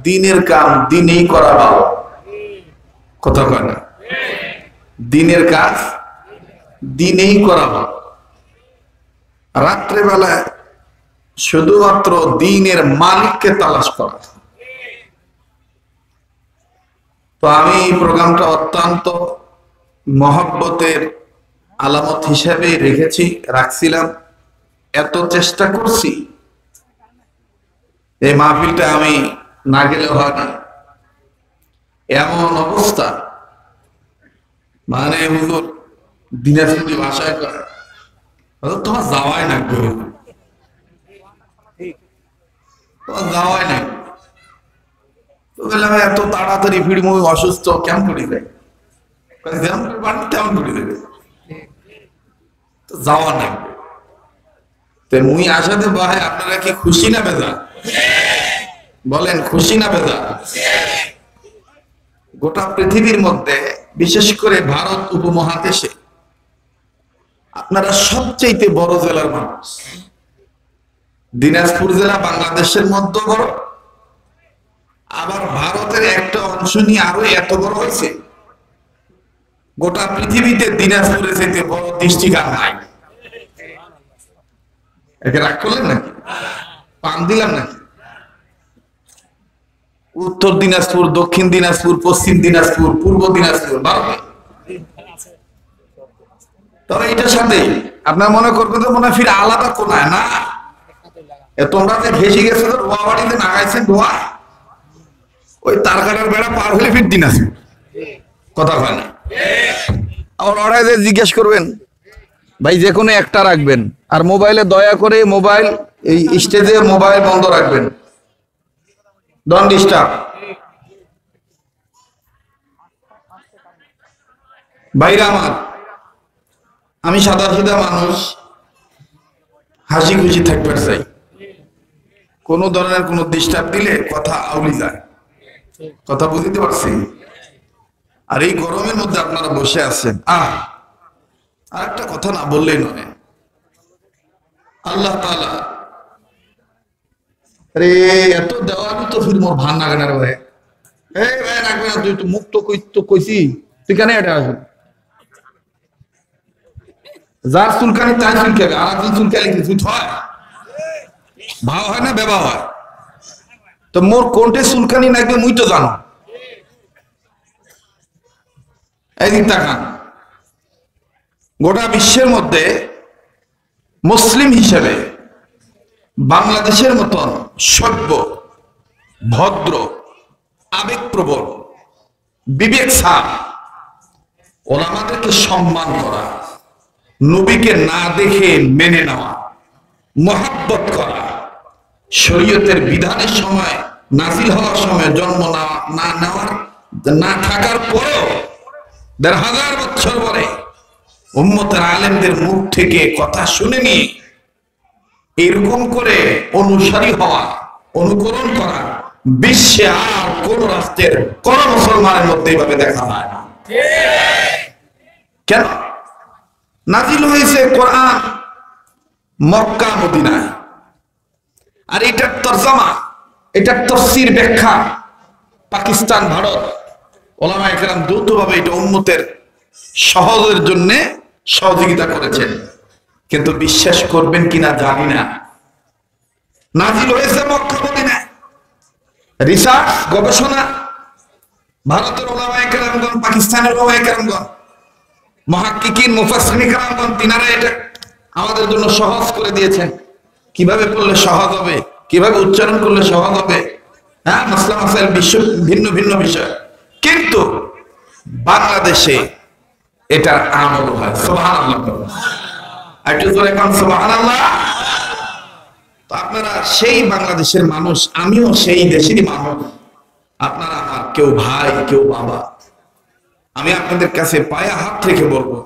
দিনের কাম দিনেই করা ভালো। কথা কয় না? দিনের কাজ দিনেই করা ভালো। রাত্রেবেলায় শুধুমাত্র দিনের মালিককে তালাশ করা। তো আমি এই প্রোগ্রামটা অত্যন্ত মহব্বতের আলামত হিসেবে রাখছিলাম। এত চেষ্টা করছি এই মাহফিলটা আমি না গেলে হয় না। এমন অবস্থা, মানে হুজুর দিনাজপুরি ভাষায় করে তোমার যাওয়াই না, তোমার যাওয়াই নাই। তো বললাম এত তাড়াতাড়ি ভিড়, মুই অসুস্থ, কেমন করে দেয়? যেমন করে বাড়ি তেমন করে দেবে, তো যাওয়া নাই। তো মুই আসাতে ভাই আপনারা কি খুশি না বেজা? বলেন খুশি না বেজা? গোটা পৃথিবীর মধ্যে বিশেষ করে ভারত উপমহাদেশে আপনারা সবচেয়ে বড় জেলার মানুষ। দিনাজপুর জেলা বাংলাদেশের মধ্যে বড়, আবার ভারতের একটা অংশ নিয়ে আরো এত বড় হয়েছে। গোটা পৃথিবীতে দিনাজপুরের চাইতে বড় দৃষ্টিকার নাই। একে রাগ করলেন নাকি? পান দিলাম নাকি? উত্তর দিনাজপুর, দক্ষিণ দিনাজপুর, পশ্চিম দিনাজপুর, পূর্ব দিনাজপুর, ভারতে। তবে এটার সাথে আপনার মনে করবেন তো মনে হয় ফির আলাদা কোনায় না। তোমরা যে ঘেসে গেছো রোয়া বাড়িতে নাগাইছেন, রোয়া ওই তারকাটার বেড়া পার হলে ফির দিনাজপুর। কথা হয় না? আমার ওরাই জিজ্ঞেস করবেন ভাই যে কোনো একটা রাখবেন, আর মোবাইলে দয়া করে মোবাইল এই স্টেজে মোবাইল বন্ধ রাখবেন, ডোন্ট ডিস্টার্ব। ভাইরা আমার, আমি সাদা সিধা মানুষ, হাসি খুশি থাকতে চাই। কোন ধরনের কোন ডিস্টার্ব দিলে কথা আউলি যায়। কথা বুঝতে পারছি? আর এই গরমের মধ্যে আপনারা বসে আছেন, আর একটা কথা না বললেই নয়। আল্লাহ তাআলা আরে এত দেওয়ানি তো ফির মোর ভান লাগানোর ভাই। এই ভাই রাখবে না, তুই তো মুখ তো কইছি, তুই কেন এটা আসবি? যার চুলকানি তাই চুলকাবে, আর একজন চুলকালে কি চুল হয়? ভাও হয় না বেবা হয়? তো মোর কোনটে চুলকানি নাকবে মুই তো জানো। এইদিক তাকান, গোটা বিশ্বের মধ্যে মুসলিম হিসেবে বাংলাদেশের মতন সভ্য, ভদ্র, আবেগপ্রবণ, বিবেকসার ওলামাদেরকে সম্মান করা, নবীকে না দেখে মেনে নেওয়া, মহব্বত করা, শরীয়তের বিধানের সময় নাজিল হওয়ার সময় জন্ম না নেওয়ার না থাকার পরেও ১৫০০ বছর পরে উম্মতের আলেমদের মুখ থেকে কথা শুনে নিয়ে এরকম করে অনুসারী হওয়া, অনুকরণ করা বিশ্বে আর কোন রাষ্ট্রের কোন মুসলমানের মধ্যে এইভাবে দেখা যায় না। কেন? নাজিল হয়েছে কোরআন মক্কা মদিনায়, আর এটার তরজমা, এটার তাফসীর ব্যাখ্যা পাকিস্তান, ভারত ওলামায়ে কেরাম দ্রুতভাবে এটা উম্মতের সহজের জন্য সহযোগিতা করেছেন। কিন্তু বিশ্বাস করবেন কিনা জানি না, নাজিল হয়েছে মক্কা মদিনায়। রিসার্চ, গবেষণা, ভারতের ওলামায়ে কেরামগণ, পাকিস্তানের ওলামায়ে কেরামগণ, মুহাক্কিকিন, মুফাসসিরিন কেরামগণ, তিনারা এটা আমাদের জন্য সহজ করে দিয়েছেন। কিভাবে পড়লে সহজ হবে, কিভাবে উচ্চারণ করলে সহজ হবে, হ্যাঁ, মাসলা মাসাইল ভিন্ন ভিন্ন বিষয়। কিন্তু বাংলাদেশে এটার আমল হয়। সুবহানাল্লাহ, একটু জোরে কান সুবহানাল্লাহ। তো আপনারা সেই বাংলাদেশের মানুষ, আমিও সেই দেশেরই মানুষ। আপনারা আমার কেউ ভাই, কেউ বাবা। আমি আপনাদের কাছে পায়ে হাত রেখে বলবো,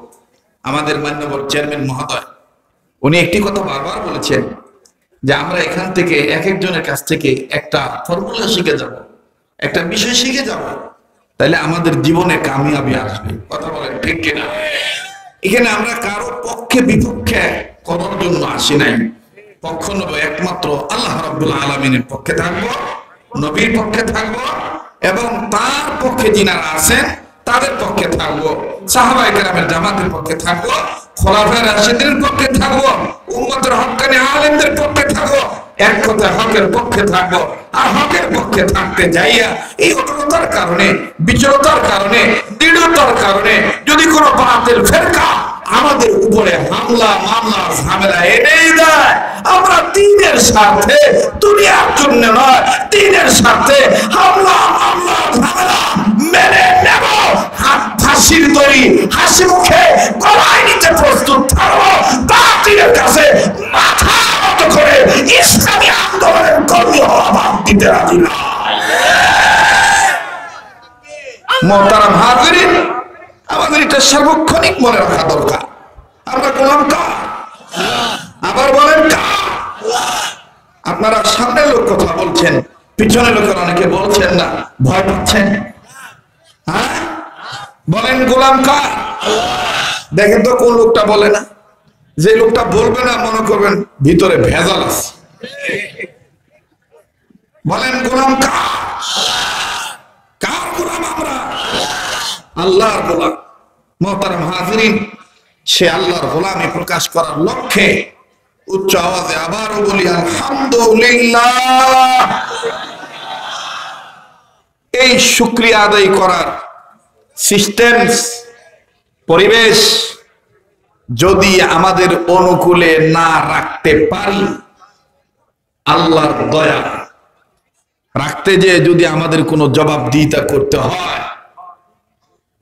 আমাদের মাননীয় চেয়ারম্যান মহোদয় উনি একটি কথা বারবার বলেছেন যে আমরা এখান থেকে এক একজনের কাছ থেকে একটা ফর্মুলা শিখে যাব, একটা বিষয় শিখে যাব, তাহলে আমাদের জীবনে কামিয়াবি আসবে। কথা বলেন ঠিক কিনা? এখানে আমরা কারো পক্ষে বিপক্ষে করার জন্য আসি নাই, পক্ষ নেব একমাত্র আল্লাহ রাব্বুল আলামিনের পক্ষে থাকবো, নবীর পক্ষে থাকবো এবং তার পক্ষে যিনারা আছেন তাদের পক্ষে থাকবো, সাহাবায়ে কেরামের জামাতের পক্ষে থাকবো, খোলাফায়ে রাশিদিনের পক্ষে থাকবো, উম্মতের হক্কানি আলেমদের পক্ষে থাকবো, এক কথায় হকের পক্ষে থাকবো। আর হকের পক্ষে থাকতে যাইয়া এই অটলতার কারণে, বিচলতার কারণে, দৃঢ়তার কারণে যদি কোনো বাতিল ফেরকা আমাদের উপরে হামলা মামলা ঝামেলা এনেই দেয়, আমরা দ্বীনের স্বার্থে, দুনিয়ার জন্য নয়, দ্বীনের স্বার্থে হামলা মামলা ঝামেলা মেনে নেব। ফাঁসির দড়ি হাসি মুখে গলায় নিতে প্রস্তুত থাকবো, বাতিলের কাছে মাথা নত করে ইসলামী আন্দোলনের কর্মী হওয়া বাদ দিতে রাজি না। মোহতারাম হাজিরিন, আমাদের এটা সার্বক্ষণিক মনে রাখা দরকার। আমরা গোলাম কার? আবার বলেন কার? আপনারা সামনের লোক কথা বলছেন, পিছনে লোকের অনেকে বলছেন না, ভয় পাচ্ছেন। হ্যাঁ বলেন গোলাম কার? দেখেন তো কোন লোকটা বলে না। যে লোকটা বলবে না মনে করবেন ভিতরে ভেজাল আছে। বলেন গোলাম কার? কার গোলাম আমরা? আল্লাহর গোলাম। মোহতারাম হাজিরিন, সে আল্লাহর গোলামি প্রকাশ করার লক্ষ্যে উচ্চ আওয়াজে আবারও বলি আলহামদুলিল্লাহ। এই শুকরিয়া আদায় করার সিস্টেম, পরিবেশ যদি আমাদের অনুকূলে না রাখতে পারি, আল্লাহর দয়া রাখতে যে যদি আমাদের কোনো জবাবদিহিতা করতে হয়,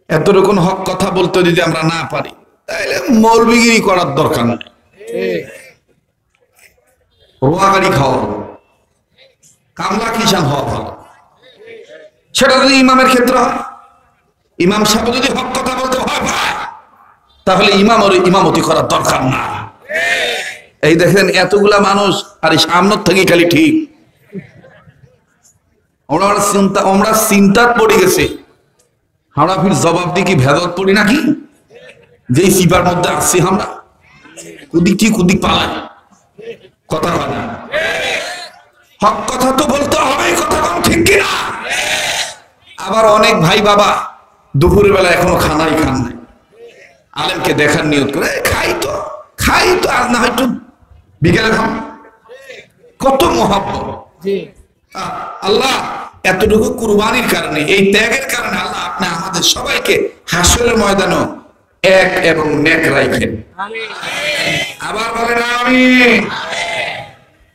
এতটুকু হক কথা বলতে যদি আমরা না পারি, তাহলে মৌলবিগিরি করার দরকার নেই। রোয়াগাড়ি খাওয়া, কামলা কিষান হওয়া ভালো। সেটা যদি ইমামের ক্ষেত্রে হয়, ইমাম সাহেব যদি হক কথা বলতে ভয় পায়, তাহলে ইমামতি করার দরকার না। এই দেখেন এতগুলা মানুষ, আর সামনের থেকে খালি ঠিক আমরা চিন্তা পড়ে গেছে। আমরা ফির জবাব দিই কি ভেজাল পড়ি নাকি? যে সিপার মধ্যে আসছি আমরা, কুদিক ঠিক কুদিক পালাই, কথা হয় না। হক কথা তো বলতে হবে, কথা কম ঠিক কিনা? আবার অনেক ভাই বাবা দুপুরের বেলা এখনো খানাই খান নাই, আলেমকে দেখার নিয়ত করে খাই তো আর না হয়তো বিকেলে খান। কত মহাব্বত! আল্লাহ এতটুকু কুরবানির কারণে, এই ত্যাগের কারণে আল্লাহ আপনি আমাদের সবাইকে হাসরের ময়দানে এক এবং নেক রাখেন। আবার বলেন আমিন।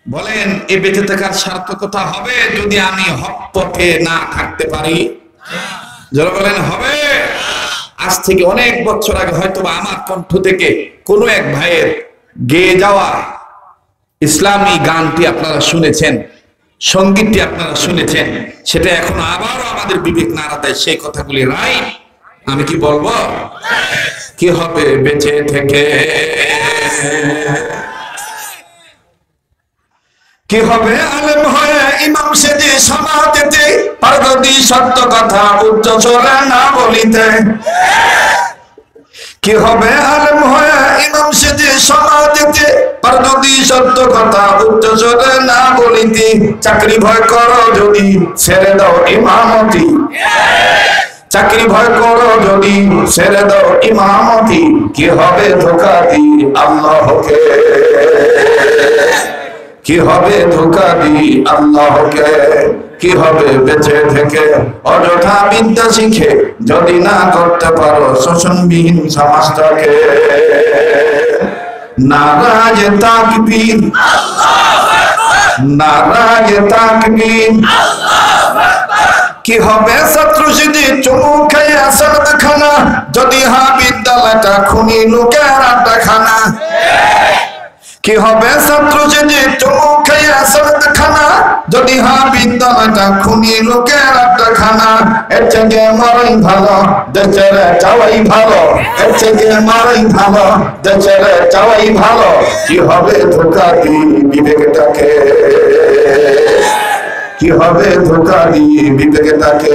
বলেন এই বেঁচে থাকার সার্থকতা হবে যদি আমি হক পথে না থাকতে পারি? যারা বলেন হবে। আজ থেকে অনেক বছর আগে হয়তো আমার কণ্ঠ থেকে কোনো এক ভাইয়ের গেয়ে যাওয়া ইসলামী গানটি আপনারা শুনেছেন, সঙ্গীতটি আপনারা শুনেছেন, সেটা এখন আবারও আমাদের বিবেক নাড়া দেয় সেই কথাগুলি রাই। আমি কি বলবো? কি হবে বেঁচে থেকে, কি হবে আলেম হয়ে ইমাম সেজে সমাজেতে, পারদর্শী সত্য কথা উচ্চ স্বরে না বলিতে। কি হবে আলেম হয়ে ইমাম সেজে সমাজেতে, পারদর্শী সত্য কথা উচ্চ স্বরে না বলিতে। চাকরি ভয় করো যদি ছেড়ে দাও ইমামতি, চাকরি ভয় করো যদি ছেড়ে দাও ইমামতি। কি হবে ধোঁকা দি আল্লাহকে, কি হবে ধোঁকা দি আল্লাহকে। কি হবে বেঁচে থেকে অযথা বিদ্যা শিখে যদি না করতে পারো শোষণবিহীন সমাজটাকে। নারায়ে তাকবীর, নারায়ে তাকবীর। কি হবে ছাত্র সেজে চুমু খেয়ে সালাত খানা, যদি বিদ্যালয়টা খুনি লোকের আড্ডাখানা। কি হবে ছাত্র সেজে চুমু খেয়ে সালাত খানা, যদি বিদ্যালয়টা খুনি লোকের আড্ডাখানা। এর থেকে মারাই ভালো দেশের যাওয়াই ভালো, এর থেকে মারাই ভালো দেশের যাওয়াই ভালো। কি হবে ধোঁকা দি বিবেকটাকে, কি হবে ধোঁকা দিয়ে বিবেকটাকে।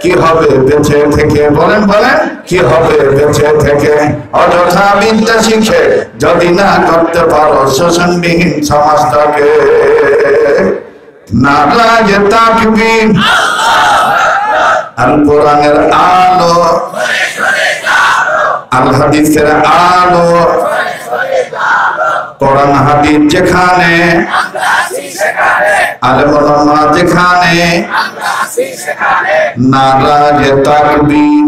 কি হবে বেঁচে থেকে, বলেন বলেন কি হবে বেঁচে থেকে অযথা বিদ্যা শিখে যদি না করতে পারো শোষণবিহীন সমাজটাকে। নারায়ে তাকবীর, আল কোরআনের আলো, আল হাদিসের আলো, কোরআন হাদিস যেখানে, আলেম ওলামা যেখানে, নারায়ে তাকবীর।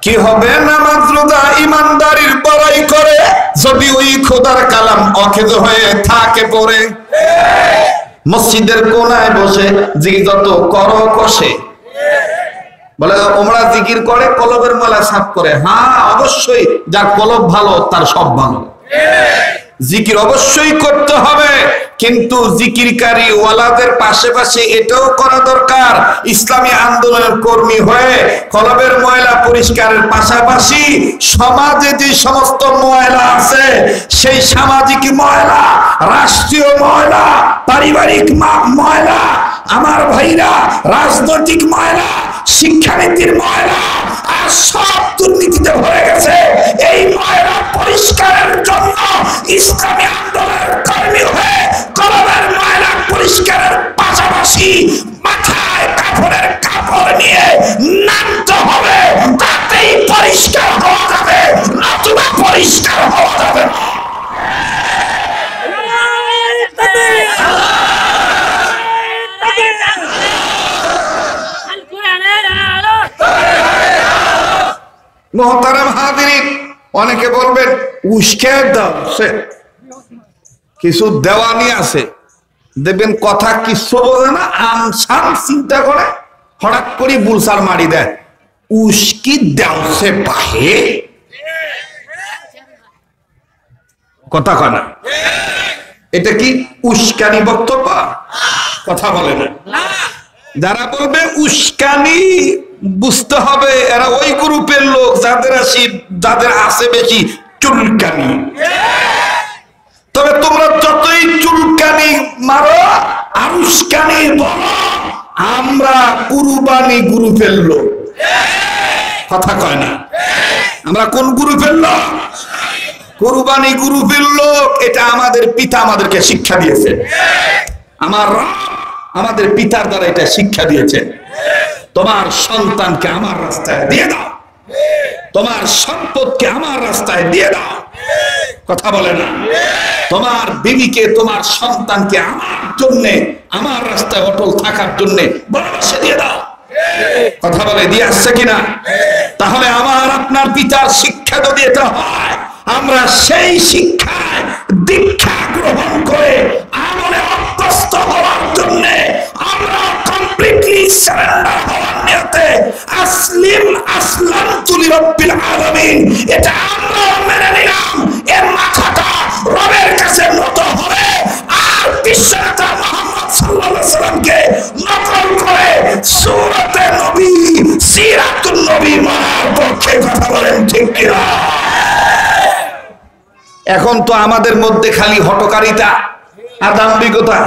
কি হবে নামাজ রোজা ইমানদারির বড়াই করে যদি ওই খোদার কালাম অকেজ হয়ে থাকে পড়ে। মসজিদের কোনায় বসে যত কর কষে বলে ওমরা জিকির করে কলবের ময়লা সাফ করে। হ্যাঁ অবশ্যই, যার কলব ভালো তার সব ভালো। জিকির অবশ্যই করতে হবে, কিন্তু জিকিরকারী ওয়ালাদের পাশাপাশি এটাও করা দরকার ইসলামী আন্দোলনের কর্মী হয়ে কলবের ময়লা পরিষ্কারের পাশাপাশি সমাজে যে সমস্ত ময়লা আছে সেই সামাজিক ময়লা, রাষ্ট্রীয় ময়লা, পারিবারিক ময়লা, আমার ভাইরা রাজনৈতিক ময়লা, শিক্ষানীতির ময়লা আর সব দুর্নীতিতে ভরে গেছে। এই ময়লা পরিষ্কারের জন্য ইসলামী আন্দোলনের কর্মী হয়ে কলবের ময়লা পরিষ্কারের পাশাপাশি মাথায় কাপড়ের কাপড় নিয়ে নামতে হবে, তাতেই পরিষ্কার হওয়া যাবে, নতুবা পরিষ্কার হওয়া যাবে না। মোহতারাম হাজিরিন, অনেকে বলবেন উস্কে দাও, কিছু দেওয়ানি আছে, দেখবেন কথা কিছু বোঝে না, আমসান চিন্তা করে হঠাৎ করে বুলসার মারি দেয়, উস্কি দেওছে পাহে কথা কয় না। এটা কি উস্কানি বক্তব্য? কথা বলে না। যারা বলবে উস্কানি, বুঝতে হবে এরা ওই গ্রুপের লোক যাদের আছে বেশি চুলকানি। তবে তোমরা যতই চুলকানি মারো আর উস্কানি বলো, আমরা কুরবানি গ্রুপের লোক। কথা কয় না। আমরা কোন গ্রুপের লোক? কুরবানি গ্রুপের লোক। এটা আমাদের পিতা আমাদেরকে শিক্ষা দিয়েছে, আমাদের পিতার দ্বারা এটা শিক্ষা দিয়েছে। তোমার সন্তানকে আমার রাস্তায় দিয়ে দাও, তোমার সম্পদকে আমার রাস্তায় দিয়ে দাও। কথা বলে না। তোমার বিবিকে, তোমার সন্তানকে আমার জন্য, আমার রাস্তায় অটল থাকার জন্য ভালোবাসা দিয়ে দাও। কথা বলে দিয়ে আসছে কিনা? তাহলে আমার আপনার পিতার শিক্ষা যদি এটা হয়, আমরা সেই শিক্ষায় দীক্ষা গ্রহণ করে আমলে অভ্যস্ত হওয়ার জন্য আমরা কমপ্লিটলি সারেন্ডার হওয়ার নিয়তে আসলিম আসলামতু লিরাব্বিল আলামিন, এটা আমরা মেনে নিলাম। এর মাথাটা রবের কাছে নত হবে আর বিশ্বনেতা মুহাম্মদ সাল্লাল্লাহু আলাইহি সাল্লামকে নকল করে সূরাতে নবী, সিরাতুন নবী মানার পক্ষে কথা বলেন ঠিক কিনা? এখন তো আমাদের মধ্যে খালি হটকারিতা, আদাম্বিকতা,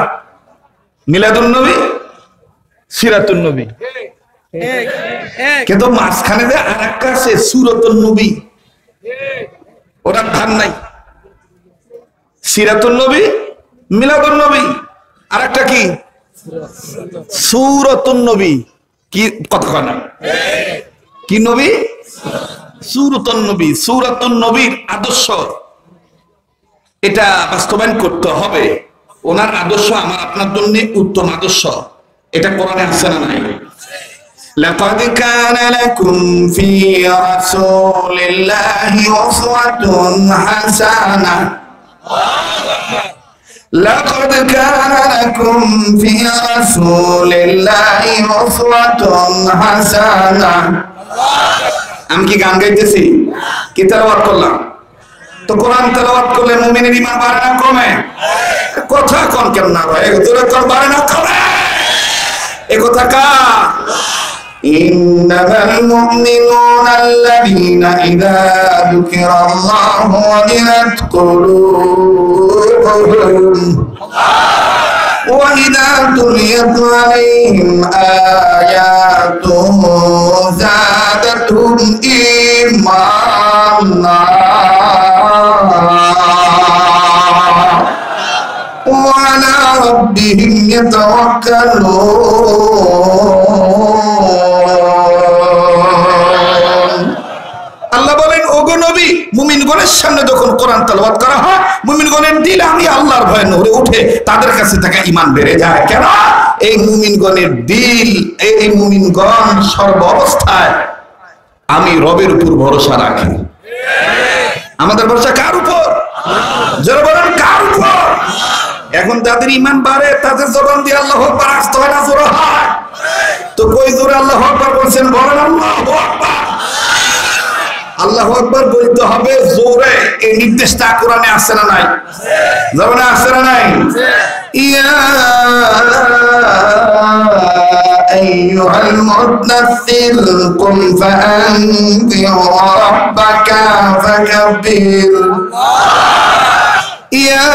মিলাদুন নবী, সিরাতুন নবী, কিন্তু মাঝখানে যে আরেকটা আছে সূরাতুন নবী, ওটা ধান নাই। সিরাতুন নবী, মিলাদুন নবী, আরেকটা কি সূরাতুন নবী। কি কথা কয় না? কি নবী? সূরাতুন নবী। সূরাতুন নবীর আদর্শ এটা বাস্তবায়ন করতে হবে। ওনার আদর্শ আমার আপনার জন্য উত্তম আদর্শ। এটা কোরআনে আছে না নাই? লাকাদ কানা লাকুম ফি রাসূলিল্লাহি উসওয়াতুন হাসানাহ। লাকাদ কানা লাকুম ফি রাসূলিল্লাহি উসওয়াতুন হাসানাহ। আমি কি গান গাইতেছি? কি তেলাওয়াত করলাম? তো কোরআন তেলাওয়াত করলে মুমিনের ঈমান বাড়ে না কমে? কথা কোন কেন না ভাই, জোরে কোন বাড়ে না কমে? এই কথা কা ইন্নামাল মুমিনুনা আল্লাযীনা ইযা যুকিরাল্লাহু ওয়াজিলাত কুলুবুহুম ওয়া ইযা তুলিয়াত আলাইহিম আয়াতুহু যাদাতুহুম ঈমানা ওয়া على ربهم يتوكلون আল্লাহ বলেন ওগো নবী মুমিনগণের সামনে যখন কোরআন তেলাওয়াত করা হয় মুমিনগণের দিল আমি আল্লাহর ভয়ে নড়ে ওঠে তাদের কাছে থেকে ঈমান বেড়ে যায় কেন এই মুমিনগণের দিল এই মুমিনগণ সর্ব অবস্থায় আমি রবের উপর ভরসা রাখি আমাদের ভরসা কার উপর যারা বলেন কার উপর এখন যাদের ঈমান বাড়ে তাদের জবান দিয়ে আল্লাহু আকবার আসতে হয় না জোরে হয় তো কই জোরে আল্লাহু আকবার বলছেন বলেন আল্লাহু আকবার আল্লাহু আকবার বলতে হবে জোরে এই নির্দেশটা কোরআনে আছে না নাই জবানে আছে না নাই ইয়া আইয়ুহাল মুদাথথির কুম ফাআনযির রাব্বাকা ফাকাব্বির ইয়া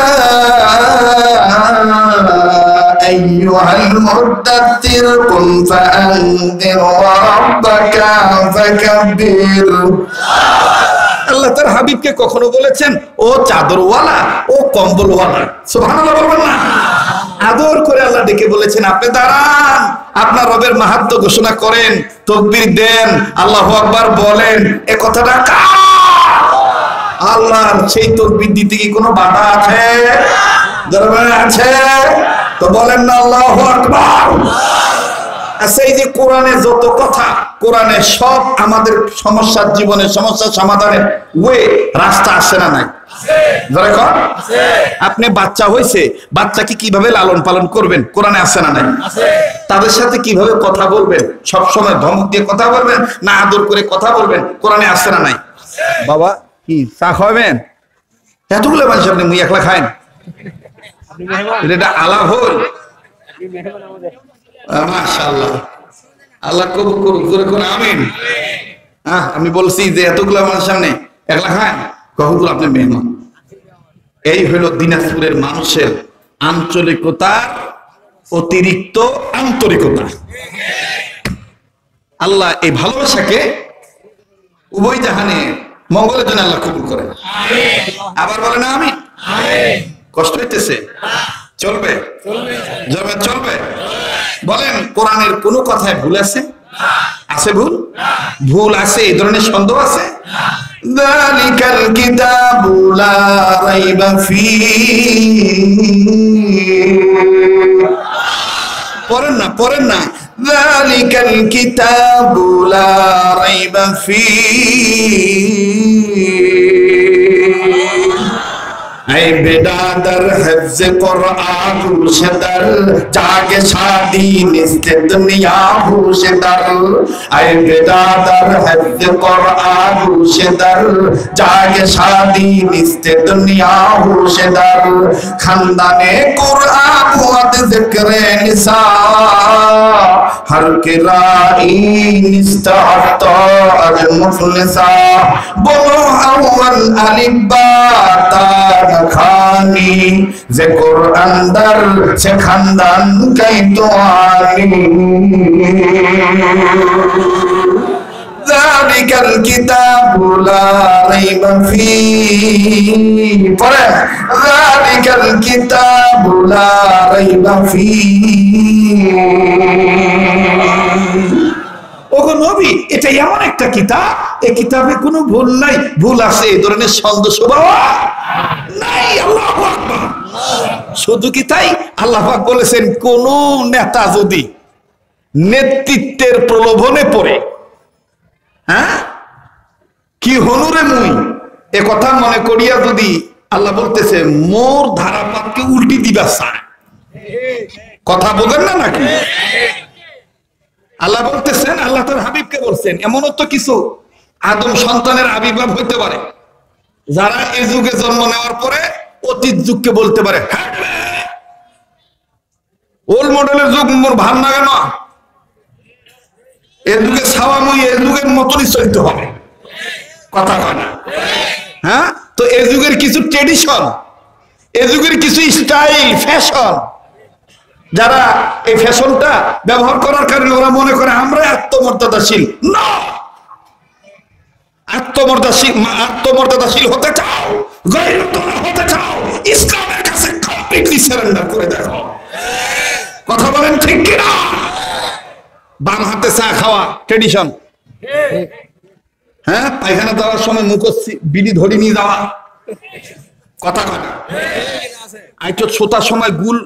আইয়ুহাল মুদাথথির কুম ফাআনযির রাব্বাকা ফাকাব্বির আল্লাহ তার হাবিবকে কখনো বলেছেন ও চাদরওয়ালা ও কম্বলওয়ালা সুবহানাল্লাহ বলবেন না আদর করে আল্লাহ ডেকে বলেছেন আপনি দাঁড়ান আপনার রবের মাহাত্ম্য ঘোষণা করেন তাকবীর দেন আল্লাহু আকবার বলেন এই কথাটা কার আল্লাহর সেই তাকবীর দিতে কি কোনো বাধা আছে দরবারে আছে তো বলেন না আল্লাহু আকবার আচ্ছা এই যে কোরআনে যত কথা কোরআনে সব আমাদের সমস্যার জীবনের সমস্যা সমাধানের ওয়ে রাস্তা আসে না নাই আপনি বাচ্চা হয়েছে বাচ্চাকে কিভাবে লালন পালন করবেন কোরআনে আসে না নাই তাদের সাথে কিভাবে কথা বলবেন সব সময় ধমক দিয়ে কথা বলবেন না আদর করে কথা বলবেন কোরআনে আসে না নাই বাবা কি চা খাবেন এতগুলো মানুষ আপনি মুই একলা খায়েন এটা আলাপ হল মাশাআল্লাহ আল্লাহ কবুল করুক জোরে করে আমিন আমি বলছি যে এতগুলো আমার সামনে একলা খান কখন আপনি মেহমান এই হলো দিনাজপুরের মানুষের আঞ্চলিকতার অতিরিক্ত আন্তরিকতা আল্লাহ এই ভালোবাসাকে উভয় জাহানে মঙ্গলের জন্য আল্লাহ কবুল করে আবার বলেন আমিন কষ্ট হইতেছে চলবে চলবে চলবে বলেন কোরআনের কোন কথায় ভুল আছে আছে ভুল ভুল আছে এই ধরনের সন্দেহ আছে যালিকাল কিতাবু লা রাইবা ফীহি পড়েন না যালিকাল কিতাবু লা রাইবা ফীহি ऐ बेदादर हिफ्ज़ कुरान हुशदर जागे शादी निस्ते दुनिया हुशदर ऐ बेदादर हिफ्ज़ कुरान हुशदर जागे शादी निस्ते दुनिया हुशदर खानदाने कुरान वद ज़िक्र निसा हर किराई निस्ता अल मुफलिसा बोलो अव्वल अलिफ बा ता खानी जे कुरान दर से खानदान कई तो आनी जालिकल किताबु ला रैबा फीही पढ़े जालिकल किताबु ला रैबा फीही ওগো নবী এটা এমন একটা কিতাব এই কিতাবে কোনো ভুল নাই ভুল আছে এই ধরনের সন্দেহ স্বভাব নাই আল্লাহু আকবার শুধু কি তাই আল্লাহ পাক বলেছেন কোন নেতা যদি নেতৃত্বের প্রলোভনে পড়ে কি হনুরে মুই এ কথা মনে করিয়া যদি আল্লাহ বলতেছে মোর ধারাপাতকে উল্টি দিবা চায় কথা বলেন না নাকি আল্লাহ বলতেছেন আল্লাহ তার হাবিবকে বলছেন এমনও তো কিছু আদম সন্তানের আবির্ভাব হইতে পারে যারা এই যুগে জন্ম নেওয়ার পরে অতীত যুগকে বলতে পারে ওল্ড মডেলের যুগ মোর ভাল লাগে না এই যুগে ছাওয়ামুই এই যুগের মতনই চলতে হবে কথা কয় না তো এই যুগের কিছু ট্রেডিশন এই যুগের কিছু স্টাইল ফ্যাশন যারা এই ফ্যাশনটা ব্যবহার করার কারণে ওরা মনে করে আমরা আত্মমর্যাদাশীল না আত্মমর্যাদাশীল হতে চাও গয়রতওয়ালা হতে চাও ইসলামের কাছে কম্পি কমপ্লিটলি সারেন্ডার করে দেখো। কথা বলেন ঠিক কিনা? বাম হাতে চা খাওয়া ট্রেডিশন, হ্যাঁ, পায়খানা দেওয়ার সময় মুখস্থি বিড়ি ধরে নিয়ে যাওয়া, কথা কয় না? আইতো ছোটার সময় গুল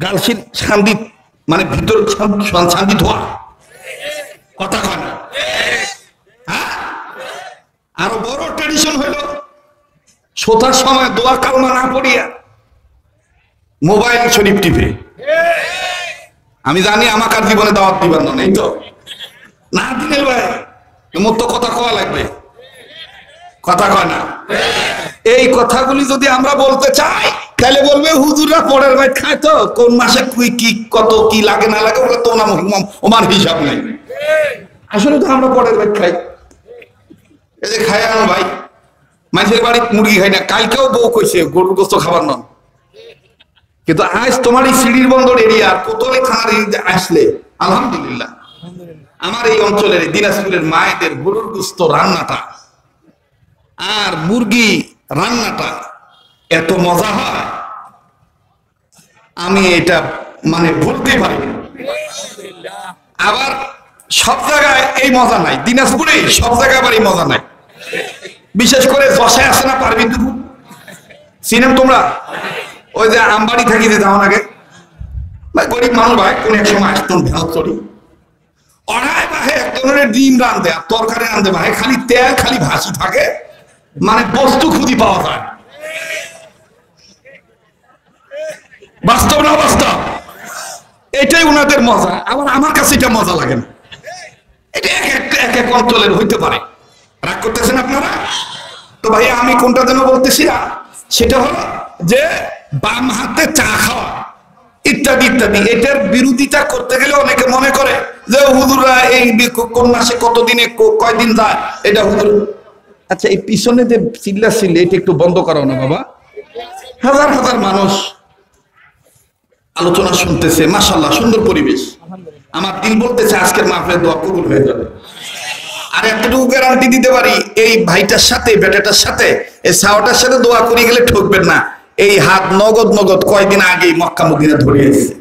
গালসির শান্তি মানে ভিতর শান্তি ধোয়া, কথা কয় না? হ্যাঁ, আরো বড় ট্রেডিশন হইল ছোটার সময় দোয়া কালমা না পড়িয়া মোবাইল শরীফ টিপে। আমি জানি আমাকে আর জীবনে দাওয়াত দিবার না, এই তো না দিনের ভাই মোর তো কথা কওয়া লাগবে, কথা কয় না? এই কথাগুলি যদি আমরা বলতে চাই তাহলে বলবে হুজুররা পরের ভাই খায় তো কোন মাসে কি কত কি লাগে না লাগে ওগুলো তো না ওমার হিসাব নাই। আসলে তো আমরা পরের ভাই খাই, এই যে খাই আমার ভাই মানুষের বাড়ি মুরগি খাই না, কালকেও বউ কইছে গরুর গোস্ত খাবার নন, কিন্তু আজ তোমার এই সিঁড়ির বন্দর এরিয়া কোতোয়ালি থানার এরিয়াতে আসলে আলহামদুলিল্লাহ আমার এই অঞ্চলের দিনাজপুরের মায়েদের গরুর গোস্ত রান্নাটা আর মুরগি রান্নাটা এত মজা হয় আমি এটা মানে বলতে পারি। আবার সব জায়গায় এই মজা নাই, দিনাজপুরে সব জায়গায় আবার এই মজা নাই। বিশেষ করে যশায় আছে না পারবিন্দুপুর, চিনেন তোমরা? ওই যে আমবাড়ি থাকি যে যাওয়ার আগে গরিব মানুষ ভাই কোন এক সময় আসতেন ভেড়া চড়ি অড়াই বাহে এক ধরনের ডিম রান্ধে আর তরকারি রান্ধে ভাই, খালি তেল খালি ভাসি থাকে, মানে বস্তু খুঁজি পাওয়া যায়। বাস্তব না বাস্তব? এটাই ওনাদের মজা, আবার আমার কাছে এটা মজা লাগে না। এটা এক এক অঞ্চলের হইতে পারে, রাগ করতেছেন আপনারা? তো ভাই আমি কোনটা যেন বলতেছি না, সেটা হলো যে বাম হাতে চা খাওয়া ইত্যাদি ইত্যাদি। এটার বিরোধিতা করতে গেলে অনেকে মনে করে যে হুজুররা এই কোন মাসে কতদিনে কয়দিন যায় এটা হুজুর। আচ্ছা এই পিছনে যে চিল্লা চিল্লি এটা একটু বন্ধ করো না বাবা, হাজার হাজার মানুষ আলোচনা শুনতেছে, মাশাআল্লাহ সুন্দর পরিবেশ। আমার দিল বলতেছে আজকের মাহফিলে দোয়া কবুল হয়ে যাবে। আর এতটুকু গ্যারান্টি দিতে পারি এই ভাইটার সাথে বেটাটার সাথে এই সাওয়াটার সাথে দোয়া করে গেলে ঠকবেন না। এই হাত নগদ নগদ কয়দিন আগেই মক্কা মদিনা ধরে এসেছে,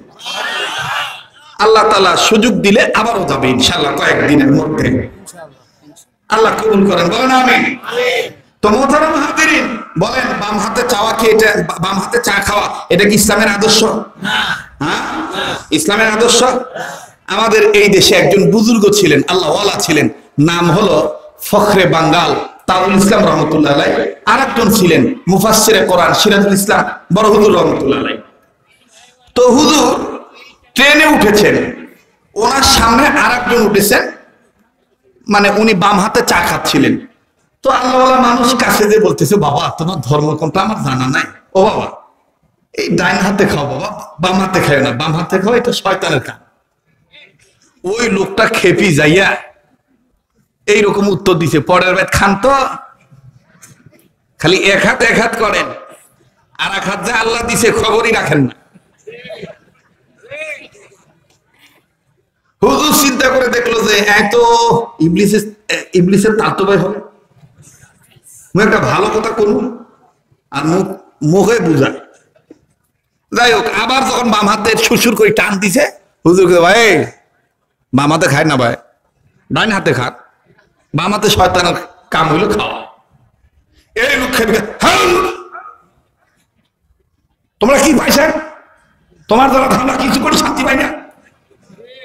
আল্লাহ তাআলা সুযোগ দিলে আবারও যাবে ইনশাআল্লাহ কয়েকদিনের মধ্যে। আল্লাহ কবুল করেন, বলেন আমিন। তো মোহতারাম হাজিরিন, বলেন বাম হাতে চাওয়া কি এটা, বাম হাতে চা খাওয়া এটা কি ইসলামের আদর্শ? হ্যাঁ, ইসলামের আদর্শ। আমাদের এই দেশে একজন বুজুর্গ ছিলেন, আল্লাহ ওয়ালা ছিলেন, নাম হলো ফখরে বাঙ্গাল তাজুল ইসলাম রহমতুল্লাহ আলাইহ। আর একজন ছিলেন মুফাসসিরে কোরআন সিরাজুল ইসলাম বড় হুজুর রহমতুল্লাহ আলাইহ। তো হুজুর ট্রেনে উঠেছেন, ওনার সামনে আর একজন উঠেছেন, মানে উনি বাম হাতে চা খাচ্ছিলেন। তো আল্লাহওয়ালা মানুষ কাছে যে বলতেছে বাবা তোমার ধর্ম কোনটা আমার জানা নাই, ও বাবা এই ডাইন হাতে খাও বাবা, বাম হাতে খাও না, বাম হাতে খাও এটা শয়তানের কাজ। ওই লোকটা খেপি যাইয়া এইরকম উত্তর দিছে, পরের বেদ খান তো খালি এক হাত করেন আর এক হাত যে আল্লাহ দিছে খবরই রাখেন না। হুজুর চিন্তা করে দেখলো যে এত ইবলিসের তাত্ত্ববাই হবে, একটা ভালো কথা করবো আর মুখে বুঝায়। যাই হোক, আবার যখন বাম হাতে শ্বশুর করে টান দিছে, হুজুর ভাই বাম হাতে খায় না ভাই, ডাইন হাতে খান, বাম হাতে শয়তানের কাম হইলো খাওয়া। এই লোক খেয়ে তোমরা কি পাইছেন? তোমার দ্বারা ধান্দা কিছু করে শান্তি পাই না,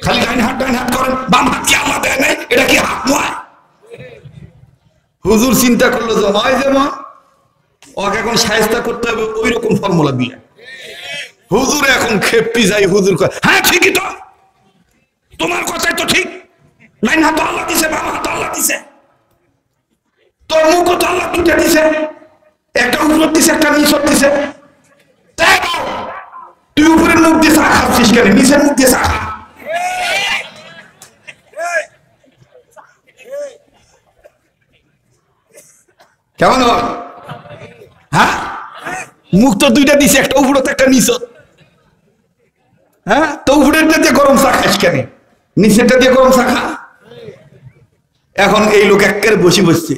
খালি ডাইন হাত করেন, বাম হাত কি আল্লাহ দেয় নাই? এটা কি হাত নয়? হুজুর চিন্তা করলো যে হয় যেমন ওকে এখন শায়েস্তা করতে হবে ওই রকম ফর্মুলা দিয়ে। হুজুর এখন খেপি যাই, হুজুর কয় হ্যাঁ ঠিকই তো, তোমার কথাই তো ঠিক, ডাইন হাত আল্লাহ দিছে, বাম হাত আল্লাহ দিছে, তোর মুখও তো আল্লাহ দুটো দিছে, একটা উপর দিছে একটা নিচত দিছে, তুই উপরের মুখ দিয়ে চা খাচ্ছিস কেন, নিচের মুখ দিয়ে চা খা। কেমন হয়? হ্যাঁ, মুখ তো দুইটা দিছে, একটা উপরত একটা নিচত। হ্যাঁ, তো উপরেরটা দিয়ে গরম চা খাস কেন, নিচেরটা দিয়ে গরম চা খা। এখন এই লোক একেবারে বসে বসছে,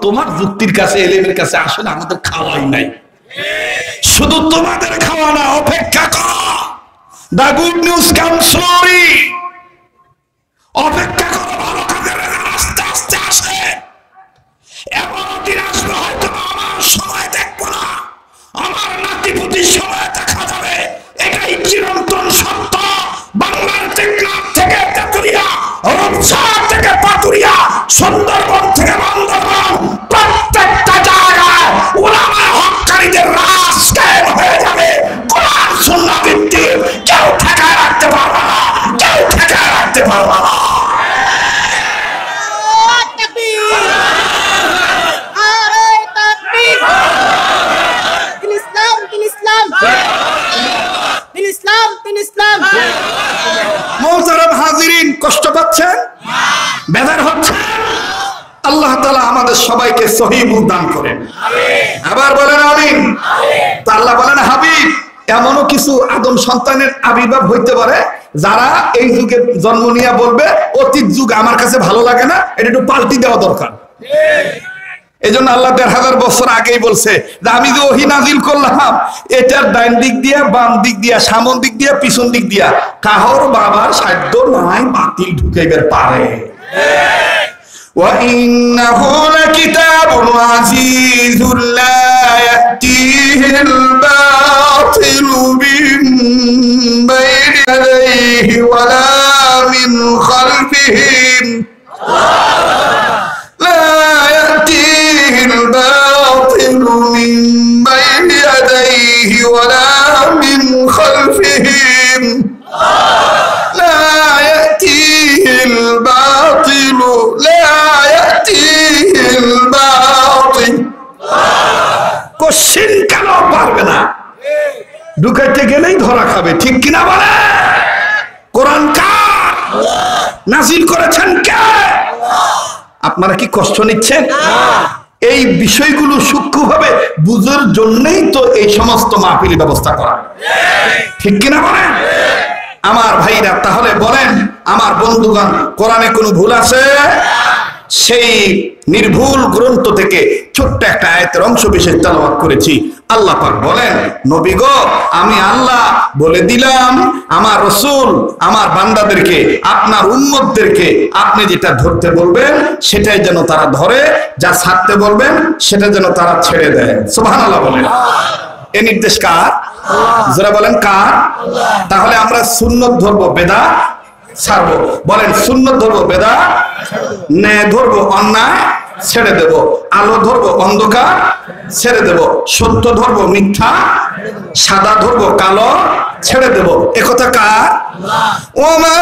তোমার যুক্তির কাছে এলেমের কাছে আসলে আমাদের খাওয়াই নাই, শুধু তোমাদের খাওয়া না, অপেক্ষা করো, দা গুড নিউজ কামস স্লোলি। অপেক্ষা করো, ভালো কাজের আস্তে আস্তে আসে। এমন দিন আসবে হয়তো আমার সময় দেখবো না, আমার নাতিপুতির সময় দেখা যাবে। এটাই চিরন্তন সত্য। বাংলার টেকনাফ থেকে তেতুলিয়া, রূপসা থেকে পাতুরিয়া, সুন্দরবন থেকে বান্দরবান, প্রত্যেকটা জায়গায় উলামায়ে হক্কানীদের রাজ কায়েম হয়ে যাবে। কোরআন সুন্নাহ ভিত্তিক। কেউ ঠেকায় রাখতে পারবে না, কেউ ঠেকায় রাখতে পারবে না। মোহতারাম হাজিরিন, কষ্ট পাচ্ছেন, বেজার হচ্ছে? আল্লাহ তাআলা আমাদের সবাইকে সহিহ বুঝ দান করেন। আবার বলেন আমিন। তা আল্লাহ বলেন, হাবিব, এমনও কিছু আদম সন্তানের আবির্ভাব হইতে পারে যারা এই যুগে জন্ম নিয়ে বলবে অতীত যুগ আমার কাছে ভালো লাগে না, এটা একটু পাল্টি দেওয়া দরকার। এই জন্য আল্লাহ ১,৫০০ বছর আগেই বলছে যে আমি যে ওহী নাজিল করলাম, এটার ডাইন দিক দিয়া, বাম দিক দিয়া, সামন দিক দিয়া, পিছন দিক দিয়া কাহর বাবার সাধ্য নাই বাতিল ঢুকাইবার পারে। وَإِنَّهُ لَكِتَابٌ عَزِيزٌ لَا يَأْتِيهِ الْبَاطِلُ مِنْ بَيْنِ يَدَيْهِ وَلَا مِنْ خَلْفِهِ الباطل من بين يديه ولا من خلفهم لا يأتيه الباطل لا يأتيه الباطل কোশ্চেন কেন পারবে না, ঢুকাইতে গেলেই ধরা খাবে। ঠিক কিনা বলে? কোরআন কার নাজিল করেছেন কে? আপনারা কি কষ্ট নিচ্ছেন? এই বিষয়গুলো সূক্ষ্মভাবে বুঝার জন্যই তো এই সমস্ত মাহফিল ব্যবস্থা করা। ঠিক কিনা বলেন আমার ভাইরা? তাহলে বলেন আমার বন্ধুগণ, কোরআনে কোনো ভুল আছে? সেই নির্ভুল গ্রন্থ থেকে ছোট্ট একটা আয়াতের অংশ বিশেষ তেলাওয়াত করেছি। আল্লাহ পাক বলেন, নবী গো, আমি আল্লাহ বলে দিলাম আমার রাসূল আমার বান্দাদেরকে, আপনার উম্মতদেরকে আপনি যেটা ধরতে বলবেন সেটাই যেন তারা ধরে, যা ছাড়তে বলবেন সেটা যেন তারা ছেড়ে দেয়। সুবহানাল্লাহ বলেন। এই নির্দেশ কার? যারা বলেন কার? তাহলে আমরা সুন্নাত ধরবো, বেদাত ছাড়বো। বলেন, সুন্নাত ধরবো, বেদাত, ন্যায় ধরবো, অন্যায় ছেড়ে দেব, আলো ধরবো, অন্ধকার ছেড়ে দেব, সত্য ধরবো, মিথ্যা, সাদা ধরবো, কালো ছেড়ে দেব। একথা কার? ওমা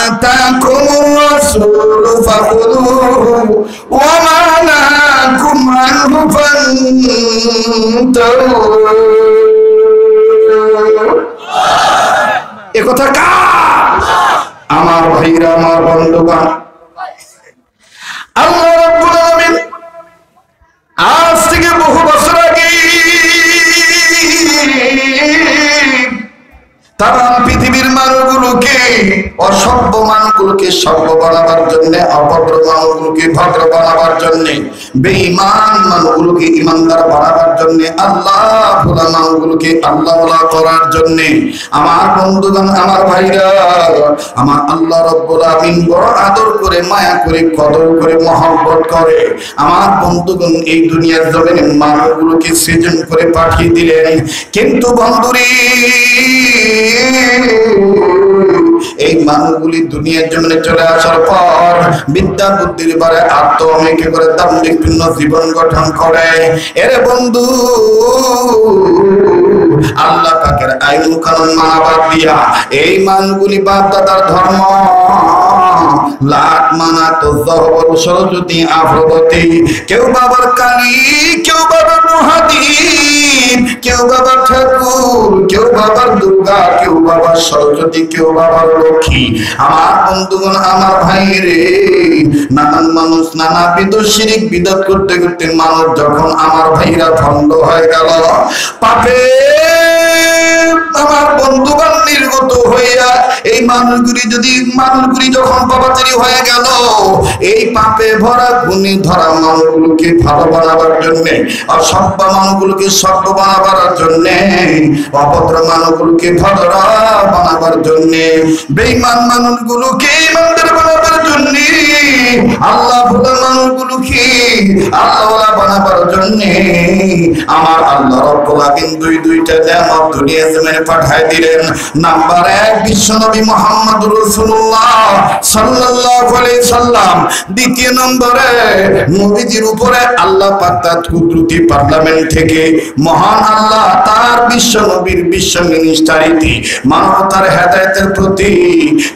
আতাকুমুর রাসূল ফাখুযুহু ওয়া মা নাহাকুম আনহু ফান্তাহু। একথা কার? আমার ভাইরা, আমার বন্ধুগণ, আল্লাহ রাব্বুল আলামিন আজ থেকে বহু বছর আগে তামাম পৃথিবীর মানুষগুলোকে, অসভ্য মানুষগুলোকে সভ্য বানাবার জন্য, অভদ্র মানুষগুলোকে ভদ্র বানাবার জন্য, বেঈমান মানুষগুলোকে ইমানদার বানাবার জন্য, আল্লাহ ভোলা মানুষগুলোকে আল্লাহওয়ালা করার জন্য, আমার বন্ধুগণ, আমার ভাইরা, আমার আল্লাহ রাব্বুল আলামিন বড় আদর করে, মায়া করে, কদর করে, মহব্বত করে আমার বন্ধুগণ এই দুনিয়ার জমিনে মানুষগুলোকে সৃজন করে পাঠিয়ে দিলেন। কিন্তু বন্ধুরে, এই মানুষগুলি দুনিয়ার জমিনে চলে আসার পর বিদ্যা বুদ্ধির বারে আত্মহমিকে করে দাম্ভিকপূর্ণ জীবন গঠন করে। এর বন্ধু, আল্লাহ পাকের আইন কানুন মানা বাদ দিয়া এই মানুষগুলি বাপ দাদার ধর্ম লাট মানা তো জহবর সরস্বতী আফ্রবতী, কেউ বাবার কালী, কেউ বাবার মহাদীপ, কেউ বাবার ঠাকুর, কেউ বাবার দুর্গা, কেউ বাবার সরস্বতী, কেউ বাবার লক্ষ্মী। আমার বন্ধুগণ, আমার ভাই রে, নানান মানুষ নানাবিধ শিরিক বিদত করতে করতে মানুষ যখন আমার ভাইরা ভণ্ড হয়ে গেল, পাপে আমার বন্ধুগণ নির্গত পরিণত হইয়া এই মানুষগুলি যখন পাপাচারী হয়ে গেল, এই পাপে ভরা গুণে ধরা মানুষগুলোকে ভালো বানাবার জন্যে, অসভ্য মানুষগুলোকে সভ্য বানাবার জন্যে, অভদ্র মানুষগুলোকে ভদ্র বানাবার জন্যে, বেঈমান মানুষগুলোকে ইমানদার বানাবার জন্যে, আল্লাহ ভোলা মানুষগুলোকে আল্লাহওয়ালা বানাবার জন্যে আমার আল্লাহ রব্বুল আলামিন দুইটা নেয়ামত দুনিয়া জমিনে পাঠিয়ে দিলেন। নাম্বার 1 বিশ্বনবী মুহাম্মদুর রাসূলুল্লাহ সাল্লাল্লাহু আলাইহি সাল্লাম। দ্বিতীয় নম্বরে নবীজির উপরে আল্লাহ পাক তার কুদরতি পার্লামেন্ট থেকে মহান আল্লাহ তার বিশ্বনবীর বিশ্ব মিনিস্টারিটি মানবতার হেদায়েতের প্রতি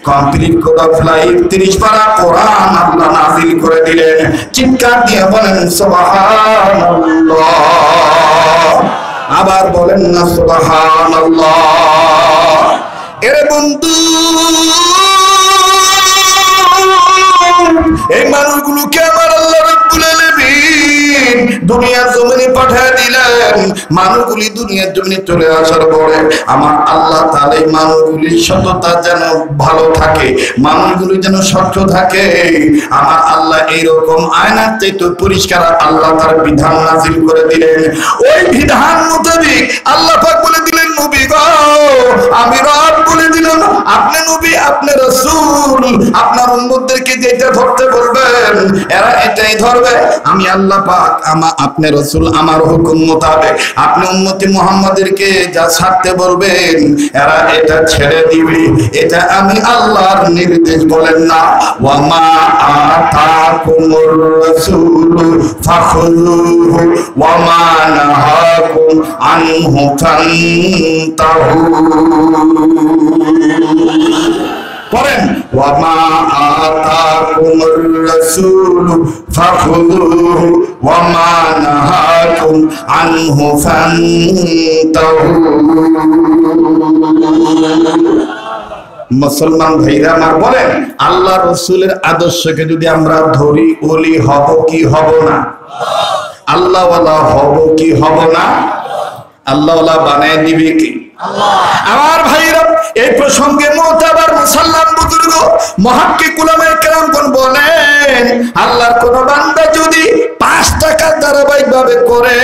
কমপ্লিট কোড অফ লাইফ 30 পারা কোরআন আল্লাহ নাযিল করে দিলেন। চিৎকার দিয়ে বলেন সুবহানাল্লাহ। আবার বলেন না সুবহানাল্লাহ। এর বন্ধু এই মানুষগুলোকে আমার আল্লাহ রাব্বুল আলামিন দুনিয়ার জমিনে পাঠিয়ে দিলেন। মানুষগুলি দুনিয়ার জমিনে চলে আসার পরে আমার আল্লাহ তাআলা এই মানুষগুলির সততা যেন ভালো থাকে, মানুষগুলি যেন স্বচ্ছ থাকে, আমার আল্লাহ এইরকম আয়নার চাইতে পরিষ্কার আল্লাহ তার বিধান নাযিল করে দিলেন। ওই বিধান মোতাবেক আল্লাহ পাক বলে দিলেন, নবী গো আমি রব বলে দিলাম, আপনি নবী আপনি রাসূল, আপনার উম্মতদেরকে যেটা ধরতে বলবেন এরা এটাই ধরবে। আমি আল্লাহ পাক আপনি রাসূল আমার হুকুম মোতাবেক আপনি উম্মতি মুহাম্মাদেরকে যা ছাড়তে বলবেন এরা এটা ছেড়ে দিবে। এটা আমি আল্লাহর নির্দেশ, বলেন না ওয়া মা আতাকুমুর রাসূল ফাখুযুহু ওয়া মা নাহাকুম আনহু ফান্তাহু। পড়েন ওয়া মা আতাকুমুর রাসূল ফাখুযুহু ওয়া মা নাহাকুম আনহু ফান্তাহু। মুসলমান ভাইরা আমার বলেন, আল্লাহ রাসূলের আদর্শকে যদি আমরা ধরি, ওলি হব কি হব না? আল্লাহ ওয়ালা হব কি হব না? আল্লাহ ওয়ালা বানায় দিবে কি? আমার ভাইরা এই প্রসঙ্গে মুতাবার মুসলমান বুজুর্গ মুহাক্কিক উলামায়ে কেরামগণ বলেন, আল্লাহর কোন বান্দা যদি 5 টাকা ধারাবাহিকভাবে করে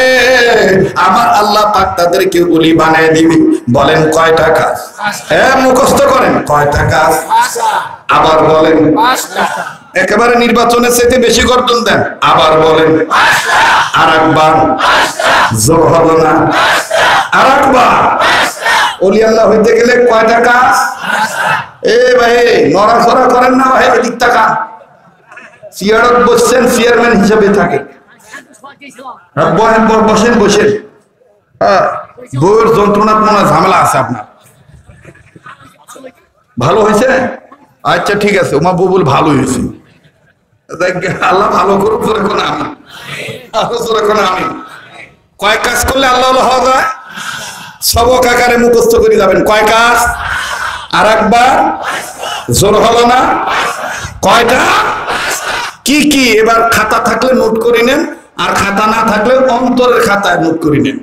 আমার আল্লাহ পাক তাদেরকে ওলি বানায় দিবে। বলেন কয় টাকা? মুখস্থ করেন কয় টাকা? আবার বলেন 5 টাকা। একেবারে নির্বাচনের চাইতে বেশি গর্জন দেন। আবার বলেন আরেকবার, জোর হলো না, আরেকবার। ওলি আল্লাহ হইতে গেলে কয় টাকা? এ ভাই নড়াচড়া করেন না ভাই, এদিক তাকান। চেয়ারত বসছেন, চেয়ারম্যান হিসেবে থাকে। বসেন বসেন। বউয়ের যন্ত্রণার মনে ঝামেলা আছে আপনার। ভালো হয়েছে? আচ্ছা ঠিক আছে, উমা ববুল ভালো হয়েছে। আল্লাহ ভালো করুক। আমি কয় কাজ করলে আল্লাহ হওয়া যায়? সবক আকারে মুখস্থ করে যাবেন। কয় কাজ? আর একবার, জোর হলো না, কয়টা? কি কি? এবার খাতা থাকলে নোট করে নেন, আর খাতা না থাকলে অন্তরের খাতায় নোট করে নেন।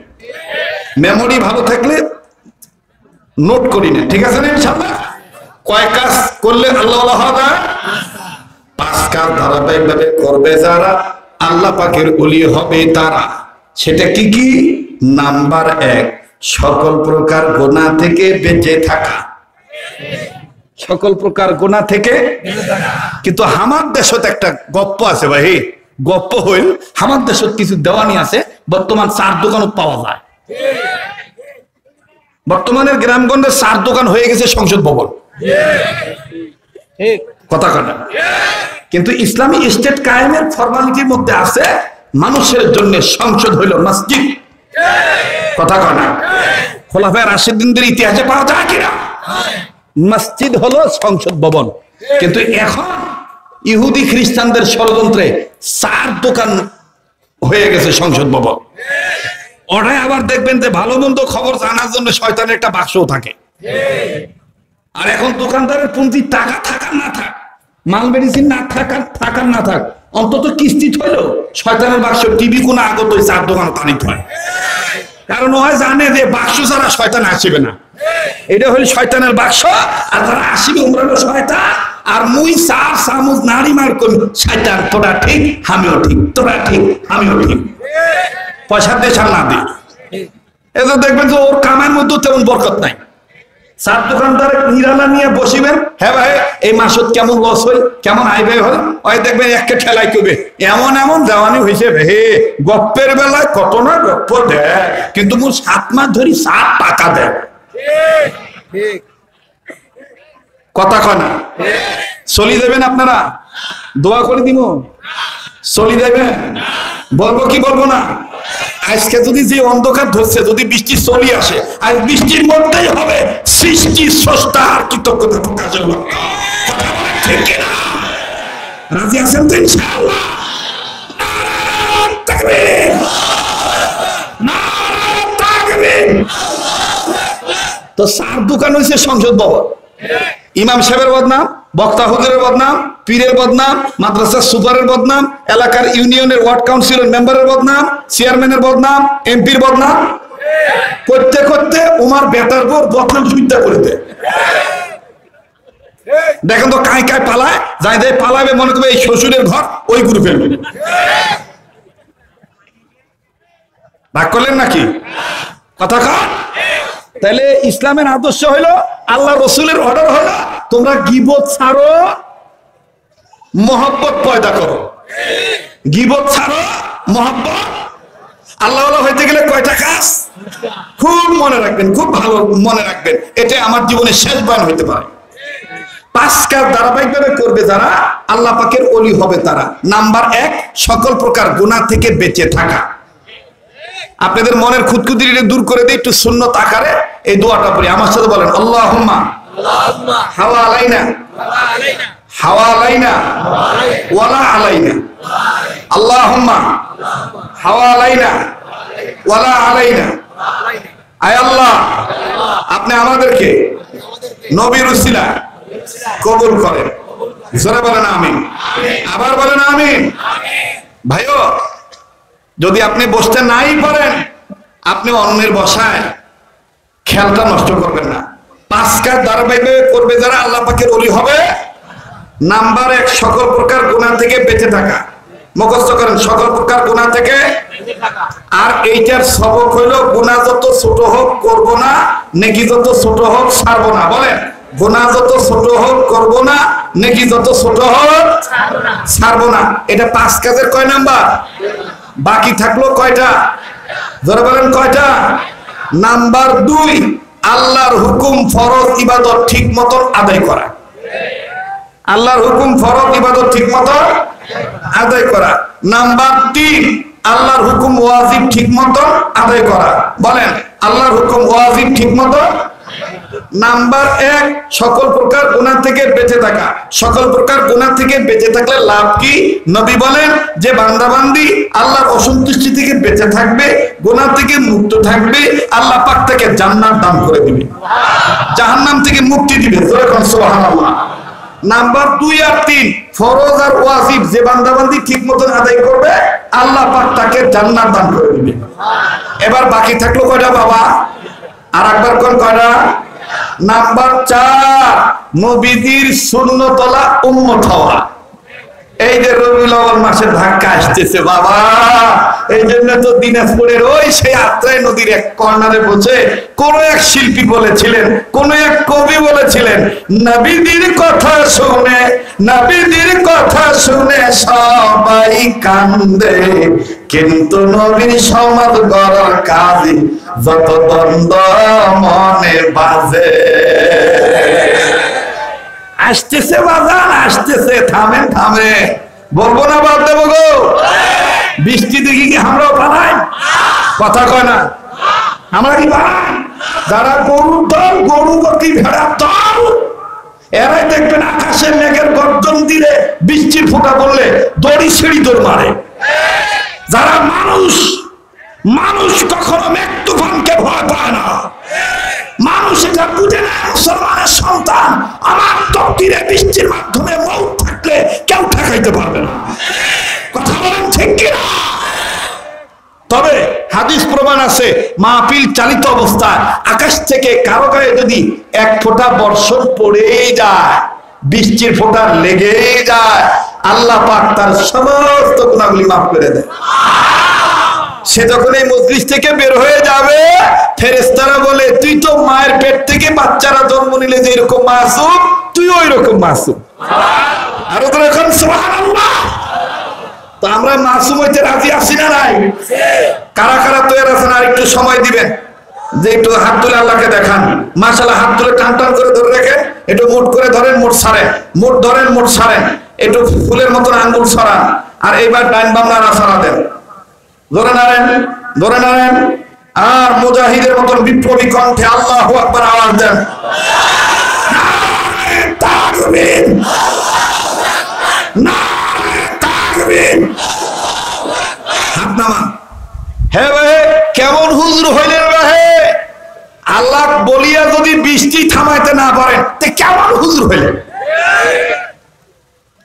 মেমোরি ভালো থাকলে নোট করে নেন, ঠিক আছে না ইনশাআল্লাহ? কয় কাজ করলে আল্লাহ হওয়া যায়? 5 কাজ ধারাবাহিকভাবে করবে যারা আল্লাহ পাকের ওলি হবে তারা। সেটা কি কি? নাম্বার 1 সকল প্রকার গুনাহ থেকে বেঁচে থাকা। সকল প্রকার গুনাহ থেকে। কিন্তু আমার দেশত একটা গপ্প আছে ভাই, গপ্প হইল আমার দেশত কিছু দেওয়ানি আছে বর্তমান 4 দোকানত পাওয়া যায়। বর্তমানের গ্রামগঞ্জের 4 দোকান হয়ে গেছে সংসদ ভবন। কথা কথা। কিন্তু ইসলামী স্টেট কায়েমের ফরমালিটির মধ্যে আছে মানুষের জন্য সংসদ হইল মসজিদ। কথা কথা। খোলাফায়ে রাশিদিনদের ইতিহাসে পাওয়া যায় কিনা? মসজিদ হলো সংসদ ভবন। কিন্তু এখন ইহুদি খ্রিস্টানদের ষড়যন্ত্রে 4 দোকান হয়ে গেছে সংসদ ভবন। ওরাই আবার দেখবেন যে ভালো মন্দ খবর জানার জন্য শয়তানের একটা বাক্সও থাকে। আর এখন দোকানদারের পুঁজি টাকা থাকার না থাক, মাল মেডিসিন না থাকার না থাক, অন্তত কিস্তি হইল শয়তানের বাক্স টিভি কোন আগত 4 দোকান পানিত হয়। কারণ ওই জানে যে বাক্স ছাড়া শয়তান আসবে না। এটা হলো শয়তানের বাক্স। আর যারা আসিবে উমরানো শয়তান, আর মুই চার চামচ নারী মার করি শয়তান, তোরা ঠিক আমিও ঠিক, তোরা ঠিক আমিও ঠিক। পয়সা দিয়ে ছাড় না দিই, এটা দেখবেন যে ওর কামের মধ্যে তেমন বরকত নাই। চার দোকানদার নিরালা নিয়ে বসিবেন, হ্যাঁ ভাই এই মাসুদ কেমন লস হই, কেমন আই ব্যয় হয়, ওই দেখবেন একটা ঠেলাই করবে, এমন এমন দেওয়ানি হয়েছে হে গপ্পের বেলায় কত না গপ্প দেয়, কিন্তু মু 7 মাস ধরি 7 টাকা দেয়। কথা কয় না? চলি দেবেন আপনারা? দোয়া করে দিব, চলি দেবেন? বলবো কি বলবো না? আজকে যদি যে অন্ধকার ধরছে, যদি বৃষ্টি চলি আসে, আর বৃষ্টির মধ্যেই হবে সৃষ্টি স্রষ্টার কৃতজ্ঞতা প্রকাশ। ঠিক কিনা? রাজি আছেন তো ইনশাআল্লাহ? তাকবীর, নারে তাকবীর। তো 4 দোকান হয়েছে সংসদ ভবন। ইমাম সাহেবের বদনাম, বক্তা হুজুরের বদনাম, পীরের বদনাম, মাদ্রাসার সুপারের বদনাম, এলাকার ইউনিয়নের ওয়ার্ড কাউন্সিলের মেম্বারের বদনাম, চেয়ারম্যানের বদনাম, এমপির বদনাম করতে করতে উমার বেটার পর বদনাম সুবিধা করে দেয়। দেখেন তো কায় কায় পালায়, যাই যাই পালাবে মনে করবে এই শ্বশুরের ঘর ওই গ্রুপে ফেলবে। রাগ করলেন নাকি? কথা কন। তাহলে ইসলামের আদর্শ হইল, আল্লাহ রসুলের অর্ডার হলো তোমরা গীবত ছাড়ো, মহব্বত পয়দা করো। গীবত ছাড়ো, মহব্বত। আল্লাহ হইতে গেলে কয়টা কাজ খুব মনে রাখবেন, খুব ভালো মনে রাখবেন, এটা আমার জীবনের শেষ বয়ান হইতে পারে। 5 কাজ ধারাবাহিকভাবে করবে যারা, আল্লাহ পাকের ওলি হবে তারা। নাম্বার 1, সকল প্রকার গুনাহ থেকে বেঁচে থাকা। আপনাদের মনের খুঁতখুঁতি দূর করে দিয়ে একটু সুন্নত আকারে এই দোয়াটা পড়ি, আমার সাথে বলেন আল্লাহুম্মা হাওয়া আলাইনা, হাওয়া আলাইনা ওয়ালা আলাইনা। আল্লাহুম্মা হাওয়া আলাইনা ওয়ালা আলাইনা। আয় আল্লাহ, আপনি আমাদেরকে নবীর উসিলা কবুল করেন। জোরে বলেন আমিন। আবার বলেন আমিন। ভাইও, যদি আপনি বসতে নাই পারেন, আপনি অন্যের বসায় খেয়ালটা নষ্ট করবেন না। 5 কাজ ধারাবাহিকভাবে করবে যারা, আল্লাহ পাকের ওলি হবে। নাম্বার 1, সকল প্রকার গুনাহ থেকে বেঁচে থাকা। মুখস্থ করেন, সকল প্রকার গুনাহ থেকে বেঁচে থাকা। আর এইটার সবক হইল, গুনাহ যত ছোট হোক করব না, নেকি যত ছোট হোক ছাড়বো না। বলেন, গুনাহ যত ছোট হোক করব না, নেকি যত ছোট হোক ছাড়বো না। এটা 5 কাজের কয় নাম্বার? বাকি থাকলো কয়টা? ধরে বলেন কয়টা? নাম্বার 2, আল্লাহর হুকুম ফরজ ইবাদত ঠিক মতো আদায় করা। আল্লাহর হুকুম ফরজ ইবাদত ঠিক মতো আদায় করা। নাম্বার 3, আল্লাহর হুকুম ওয়াজিব ঠিক মতো আদায় করা। বলেন, আল্লাহর হুকুম ওয়াজিব ঠিক মতো। নাম্বার 1, সকল প্রকার গুনাহ থেকে বেঁচে থাকা। সকল প্রকার গুনাহ থেকে বেঁচে থাকলে লাভ কি? নবী বলেন যে বান্দাবান্দি আল্লাহর অসন্তুষ্টি থেকে বেঁচে থাকবে, গুনাহ থেকে মুক্ত থাকবে, আল্লাহ পাক তাকে জান্নাত দান করে দিবে, জাহান্নাম থেকে মুক্তি দিবে। সুবহানাল্লাহ। নাম্বার 2 আর 3, ফরজ আর ওয়াজিব যে বান্দাবান্দি ঠিক মতন আদায় করবে, আল্লাহ পাক তাকে জান্নাত দান করে দিবে। এবার বাকি থাকলো কয়টা বাবা? আর একবার কোন কয়টা? নাম্বার 4, নবীজির সুন্নতলা উম্মত হওয়া। এই যে রবিউল আউয়াল মাসের ধাক্কা আসতেছে বাবা, এই জন্য তো দিনাজপুরের ওই সেই আত্রাই নদীর এক কর্নারে বসে কোন এক শিল্পী বলেছিলেন, কোন এক কবি বলেছিলেন, নবীজির কথা শুনে, নবীজির কথা শুনে সবাই কান্দে, কিন্তু নবীর সমাজ গড়ার কাজে যত দ্বন্দ্ব মনে বাজে। আসতেছে বাজান, আসতেছে, থামেন থামেন, বলবো না বাদ দেবো গো? বৃষ্টি দেখি কি আমরাও পালাই? কথা কয় না, আমরা কি পালাই? যারা গরুর দল, গরু গতি ভেড়ার দল, এরাই দেখবেন আকাশের মেঘের গর্জন দিলে, বৃষ্টির ফোঁটা পড়লে দড়ি ছিঁড়ি দৌড় মারে। যারা মানুষ, মানুষ কখনো মেঘ তুফানকে ভয় পায় না। মানুষ এটা বুঝে না, মুসলমানের সন্তান আমার তকদিরে বৃষ্টির মাধ্যমে মউত থাকলে কেউ ঠেকাইতে পারবে না। কথা বলেন ঠিক কিনা? তবে হাদিস প্রমাণ আছে আছে মাহফিল চালিত অবস্থায় আকাশ থেকে কারো গায়ে যদি এক ফোঁটা বর্ষণ পড়েই যায়, বৃষ্টির ফোঁটা লেগেই যায়, আল্লাহ পাক তার সমস্ত গুনাহগুলি মাফ করে দেয়। সে যখন এই মজলিস থেকে বের হয়ে যাবে, ফেরেশতারা বলে তুই তো মায়ের পেট থেকে বাচ্চারা জন্ম নিলে যে এরকম মাসুম, তুই ওই রকম মাসুম। আরো তো এখন সুবহানাল্লাহ। তো আমরা মাসুম হইতে রাজি আছি না নাই? কারা কারা তৈরি আছেন? আর একটু সময় দিবেন যে একটু হাত তুলে আল্লাহকে দেখান। মাশাআল্লাহ, হাত তুলে টান টান করে ধরে রেখে একটু মুঠ করে ধরেন, মুঠ ছাড়েন, মুঠ ধরেন, মুঠ ছাড়েন, একটু ফুলের মতন আঙ্গুল ছড়ান, আর এইবার ডাইন বাম নাড়া ছড়া দেন, ধরে নাড়েন, ধরে নাড়েন, আর মুজাহিদের মতন বিপ্লবী কণ্ঠে আল্লাহু আকবার আওয়াজ দেন। নারে তাকবীর, নারে তাকবীর। হাত নামান। হে ভাই, কেমন হুজুর হইলেন ভাই? আল্লাহ বলিয়া যদি বৃষ্টি থামাইতে না পারেন তে কেমন হুজুর হইলেন?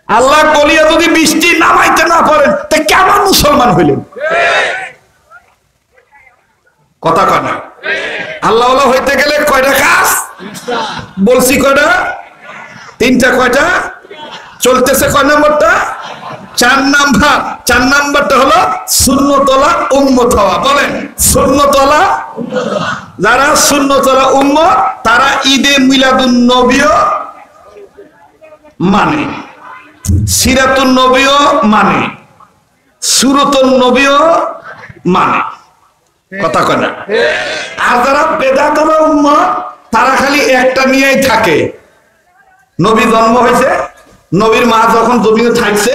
আল্লাহ বলিয়া যদি বৃষ্টি নামাইতে না পারেন তে কেমন মুসলমান হইলেন? কথা কয় না? আল্লাহ হইতে গেলে কয়টা কাজ বলছি? কয়টা? তিনটা। কয়টা? চলতেছে কয় নম্বরটা? 4 নাম্বার। 4 নাম্বারটা হলো সুন্নতওয়ালা উম্মত হওয়া। বলেন সুন্নতওয়ালা। যারা সুন্নতওয়ালা উম্মত তারা ঈদে মিলাদুন নবীও মানে, সিরাতুন নবীও মানে, সুরতুন নবীও মানে। কথা কয় না? আর যারা বেদাতওয়ালা উম্মত তারা খালি একটা নিয়েই থাকে, নবী জন্ম হয়েছে, নবীর মা যখন জমিনে থাকছে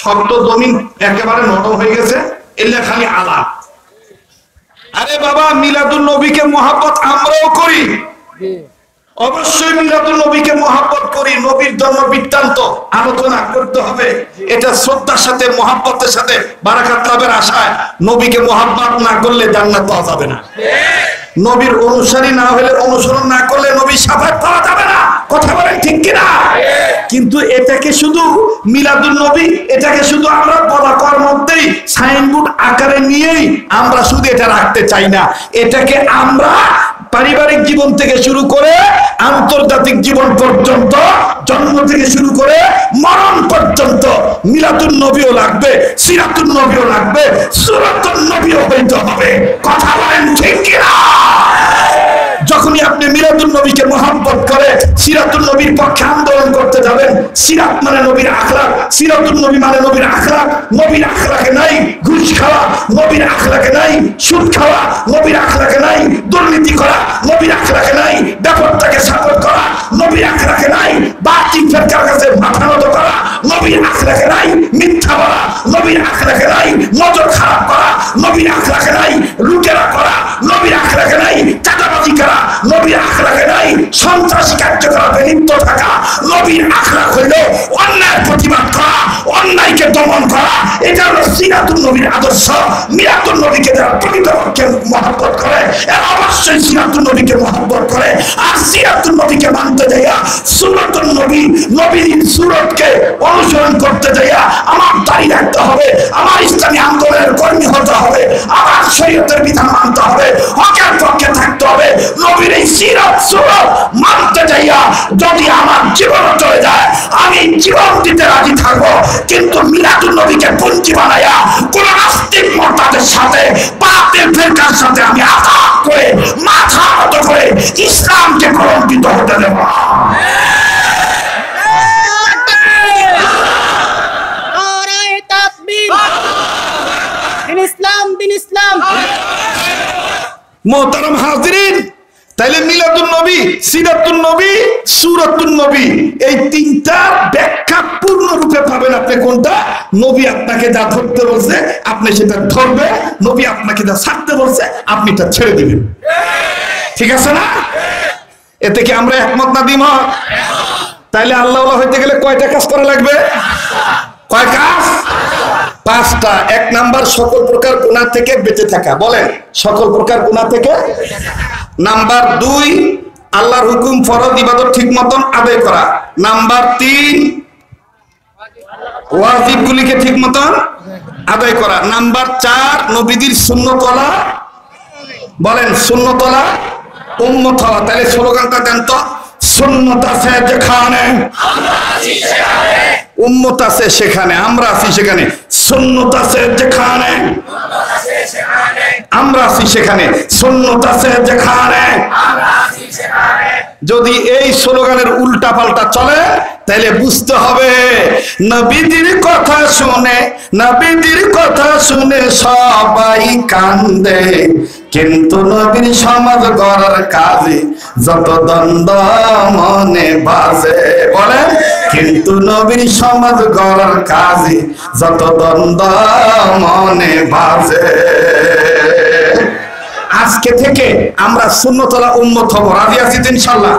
শক্ত জমিন একেবারে নরম হয়ে গেছে, এলে খালি আলাপ। আরে বাবা, মিলাদুন নবীকে মহব্বত আমরাও করি, অবশ্যই মিলাদুন নবীকে মহব্বত করি। নবীর জন্ম বৃত্তান্ত আলোচনা করতে হবে, এটা শ্রদ্ধার সাথে মহব্বতের সাথে বারাকাত লাভের আশায়। নবীকে মহব্বত না করলে জান্নাত পাওয়া যাবে না। নবীর অনুসারী না হলে, অনুসরণ না করলে নবীর শাফাত পাওয়া যাবে না। কথা বলেন ঠিক কিনা? কিন্তু এটাকে শুধু মিলাদুন নবী, এটাকে শুধু আমরা পতাকার মধ্যেই সাইনবোর্ড আকারে নিয়েই আমরা শুধু এটা রাখতে চাই না। এটাকে আমরা পারিবারিক জীবন থেকে শুরু করে আন্তর্জাতিক জীবন পর্যন্ত, জন্ম থেকে শুরু করে মরণ পর্যন্ত মিলাদুন নবীও লাগবে, সিরাতুন নবীও লাগবে, সুরাতুন নবীও হইতে হবে। কথা বলেন ঠিক কিনা? যখনই আপনি মিলাদুন নবীকে মহব্বত করে সিরাতুন নবীর পক্ষে আন্দোলন করতে যাবেন, সিরাত মানে নবীর আখলাক, সিরাতুন নবী মানে নবীর আখলাক। নবীর আখলাকে নাই ঘুষ খাওয়া, নবীর আখলাকে নাই সুদ খাওয়া, নবীর আখলাকে নাই দুর্নীতি করা, নবীর আখলাকে নাই ব্যাপারটাকে সাপোর্ট করা, নবীর আখলাকে নাই বাতিল ফেরকার কাছে মাথা নত করা, নবীর আখলাকে নাই মিথ্যা বলা, নবীর আখলাকে নাই নজর খারাপ করা, নবীর আখলাকে নাই লুটেরা করা, নবীর আখলাকে নাই চাঁদাবাজি করা, নবীর আখলাকে নাই সন্ত্রাসী কার্যকলাপে লিপ্ত থাকা। নবীর আখলাক হইল অন্যায়ের প্রতিবাদ করা, অন্যায়কে দমন করা। এটা হলো সিরাতুন নবীর আদর্শ। মিলাদুন নবীকে যারা প্রকৃতপক্ষে মহব্বত করে এরা অবশ্যই সিরাতুন নবীকে মহব্বত করে। আর সিরাতুন নবীকে মানতে যাইয়া সুরাতুন নবী, নবীর সুরতকে অনুসরণ করতে যাইয়া আমার দাড়ি রাখতে হবে, আমার ইসলামী আন্দোলনের কর্মী হতে হবে, আমার শরীয়তের বিধান মানতে হবে, হকের পক্ষে থাকতে হবে। নবীর এই সিরাত সুরত মানতে যাইয়া যদি আমার জীবন চলে যায় আমি জীবন দিতে রাজি থাকবো, কিন্তু মিলাদুন নবীকে পঞ্জি বানাইয়া কোন নাস্তিক মুরতাদের সাথে বাতিল ফিরকার সাথে আমি আঘাত করে মাথা নত করে ইসলামকে কলঙ্কিত হতে দেব না। মোহতারাম হাজিরিন, তাইলে মিলাদুন নবী, সিরাতুন নবী, সূরাতুন নবী এই তিনটা ব্যাখ্যা পূর্ণরূপে পাবেন আপনি। কোনটা? নবী আপনাকে যা ধরতে বলছে আপনি সেটা ধরবে, নবী আপনাকে যা ছাড়তে বলছে আপনি তা ছেড়ে দিবেন। ঠিক আছে না? এতে কি আমরা একমত না দ্বিমত? তাইলে আল্লাহ হইতে গেলে কয়টা কাজ করা লাগবে? কয় কাজ? 5টা। 1 নাম্বার সকল প্রকার গুনাহ থেকে বেঁচে থাকা। বলেন সকল প্রকার গুনাহ থেকে। নাম্বার 2 আল্লাহর হুকুম ফরজ ইবাদত ঠিক মতন আদায় করা। নাম্বার 3 ওয়াজিবগুলিকে ঠিক মতন আদায় করা। নাম্বার 4 নবীদের সুন্নাত ওয়ালা বলেন সুন্নতলা উম্মতলা। তাহলে স্লোগানটা দেন তো, সুন্নত আছে যেখানে উম্মত আছে সেখানে আমরা আছি সেখানে, সুন্নত আছে যেখানে আমরা আছি সেখানে, সুন্নত আছে যেখানে। যদি এই স্লোগানের উল্টা পাল্টা চলে তাহলে বুঝতে হবে নবীজির কথা শুনে, নবীজির কথা শুনে সবাই কান্দে, কিন্তু নবীর সমাজ গড়ার কাজে যত দ্বন্দ্ব মনে বাজে। বলেন, কিন্তু নবীর সমাজ গড়ার কাজে যত দ্বন্দ্ব মনে বাজে। আজকে থেকে আমরা সুন্নতলা উম্মত হব, রাজি আছি তো ইনশাআল্লাহ?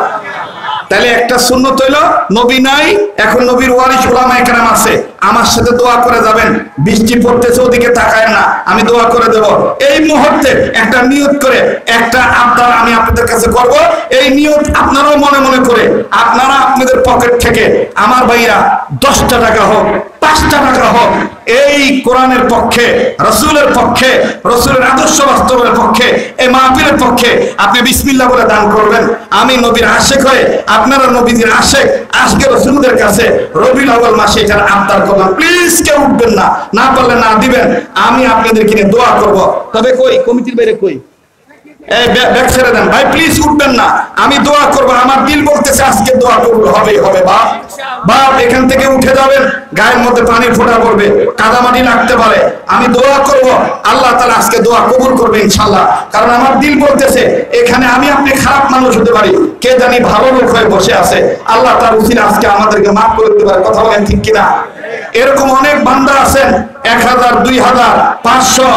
তাহলে একটা সুন্নত হইলো নবী নাই, এখন নবীর ওয়ারিস উলামায়ে কেরাম আছে, আমার সাথে দোয়া করে যাবেন। বৃষ্টি পড়তেছে ওদিকে তাকায় না, আমি দোয়া করে দেব। এই মুহূর্তে একটা নিয়ত করে একটা আবদার আমি আপনাদের কাছে করব, এই নিয়ত আপনারাও মনে মনে করে আপনারা আপনাদের পকেট থেকে আমার ভাইরা 10টা টাকা হোক 5টা টাকা হোক এই কোরআনের পক্ষে, রসুলের পক্ষে, রসুলের আদর্শ বাস্তবের পক্ষে, এই মাহফিলের পক্ষে আপনি বিসমিল্লাহ বলে দান করবেন। আমি নবীর আশেক হয়ে আপনারা নবীদের আশেক আজকে রসুলদের কাছে রবিউল আউয়াল মাসে এটার আবদার করলাম। প্লিজ কেউ উঠবেন না, না পারলে না দিবেন, আমি আপনাদেরকে নিয়ে দোয়া করব। তবে কই কমিটির বাইরে কই ব্যাগ ছেড়ে দেন ভাই, প্লিজ উঠবেন না, আমি দোয়া করব। আমার দিল বলতেছে আজকে দোয়া করবো, হবে হবে বাপ। বাপ এখান থেকে উঠে যাবেন, গায়ের মধ্যে পানি ফোঁটা পড়বে, কাদামাটি লাগতে পারে, আমি দোয়া করব আল্লাহ তাআলা আজকে দোয়া কবুল করবে ইনশাআল্লাহ। কারণ আমার দিল বলতেছে এখানে আমি আপনি খারাপ মানুষ হতে পারি, কে জানি ভালো লোক হয়ে বসে আছে, আল্লাহ তার উসিলা আজকে আমাদেরকে মাফ করে দিতে পারে। কথা বলেন ঠিক কিনা? এরকম অনেক বান্দা আছেন 1000, 2000, 500,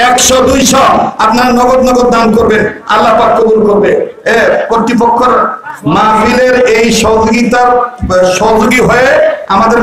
100, 200 আপনারা নগদ নগদ দান করবেন, আল্লাহ পাক কবুল করবে। কর্তৃপক্ষের মাহফিলের এই সহযোগিতার সহযোগী হয়ে আমাদের